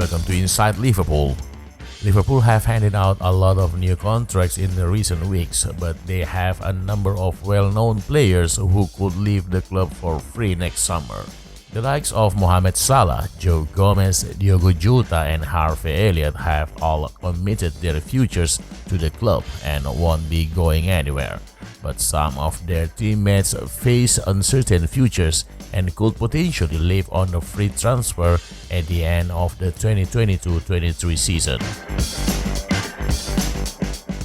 Welcome to Inside Liverpool. Liverpool have handed out a lot of new contracts in the recent weeks, but they have a number of well-known players who could leave the club for free next summer. The likes of Mohamed Salah, Joe Gomez, Diogo Jota and Harvey Elliott have all committed their futures to the club and won't be going anywhere. But some of their teammates face uncertain futures and could potentially leave on a free transfer at the end of the 2022-23 season.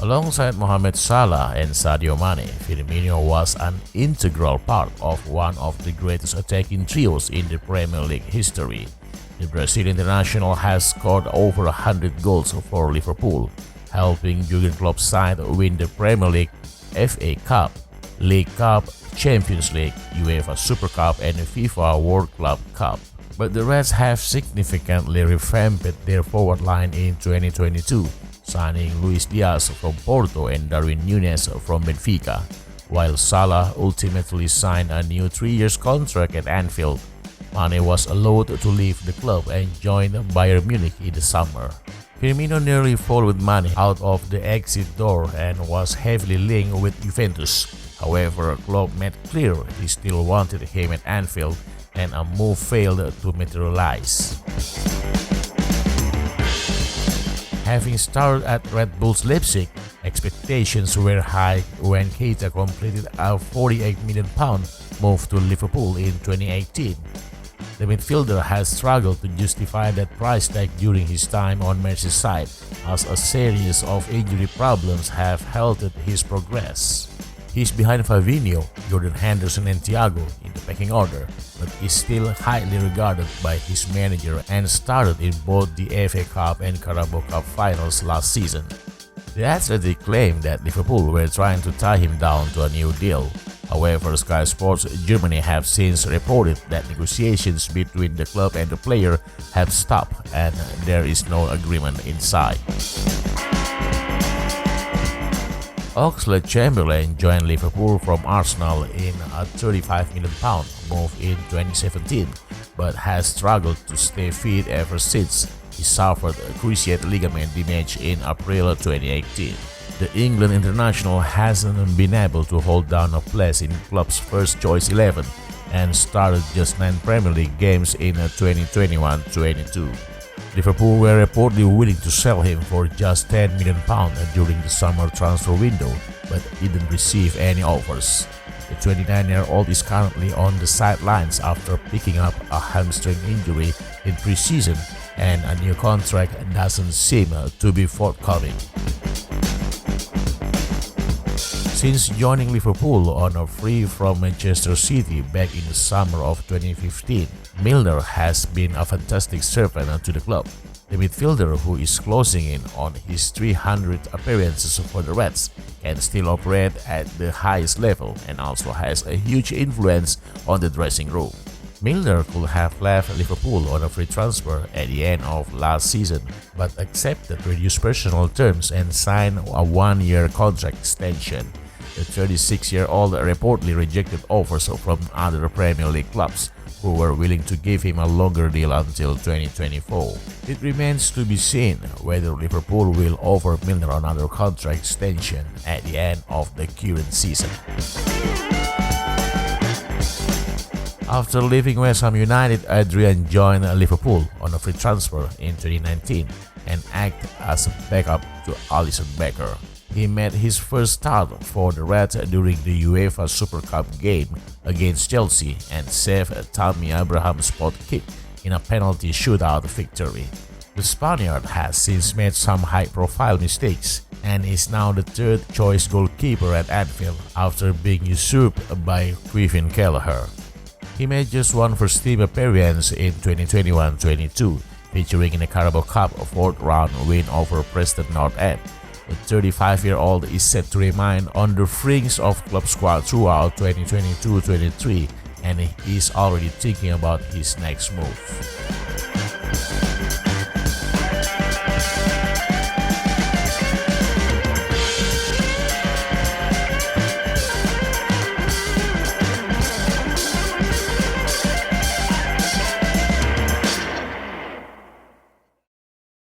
Alongside Mohamed Salah and Sadio Mane, Firmino was an integral part of one of the greatest attacking trios in the Premier League history. The Brazilian international has scored over 100 goals for Liverpool, helping Jurgen Klopp's side win the Premier League, FA Cup, League Cup, Champions League, UEFA Super Cup and FIFA World Club Cup. But the Reds have significantly revamped their forward line in 2022, signing Luis Diaz from Porto and Darwin Núñez from Benfica, while Salah ultimately signed a new 3-year contract at Anfield. Mane was allowed to leave the club and join Bayern Munich in the summer. Firmino nearly followed Mane out of the exit door and was heavily linked with Juventus. However, Klopp made clear he still wanted him at Anfield and a move failed to materialize. Having started at Red Bull's Leipzig, expectations were high when Keita completed a £48 million move to Liverpool in 2018. The midfielder has struggled to justify that price tag during his time on Merseyside, as a series of injury problems have halted his progress. He's behind Firmino, Jordan Henderson and Thiago in the pecking order, but is still highly regarded by his manager and started in both the FA Cup and Carabao Cup finals last season. The Athletic claimed that Liverpool were trying to tie him down to a new deal. However, Sky Sports Germany have since reported that negotiations between the club and the player have stopped and there is no agreement in sight. Oxlade-Chamberlain joined Liverpool from Arsenal in a £35 million move in 2017, but has struggled to stay fit ever since he suffered a cruciate ligament damage in April 2018. The England international hasn't been able to hold down a place in the club's first-choice 11 and started just 9 Premier League games in 2021-22. Liverpool were reportedly willing to sell him for just £10 million during the summer transfer window, but didn't receive any offers. The 29-year-old is currently on the sidelines after picking up a hamstring injury in pre-season, and a new contract doesn't seem to be forthcoming. Since joining Liverpool on a free from Manchester City back in the summer of 2015, Milner has been a fantastic servant to the club. The midfielder, who is closing in on his 300 appearances for the Reds, can still operate at the highest level and also has a huge influence on the dressing room. Milner could have left Liverpool on a free transfer at the end of last season, but accepted reduced personal terms and signed a 1-year contract extension. The 36-year-old reportedly rejected offers from other Premier League clubs, who were willing to give him a longer deal until 2024. It remains to be seen whether Liverpool will offer Milner another contract extension at the end of the current season. After leaving West Ham United, Adryan joined Liverpool on a free transfer in 2019 and acted as a backup to Alisson Becker. He made his first start for the Reds during the UEFA Super Cup game against Chelsea and saved Tammy Abraham's spot kick in a penalty shootout victory. The Spaniard has since made some high-profile mistakes and is now the third-choice goalkeeper at Anfield after being usurped by Kevin Kelleher. He made just one first-team appearance in 2021-22, featuring in the Carabao Cup 4th-round win over Preston North End. The 35-year-old is set to remain on the fringe of club squad throughout 2022-23 and he is already thinking about his next move.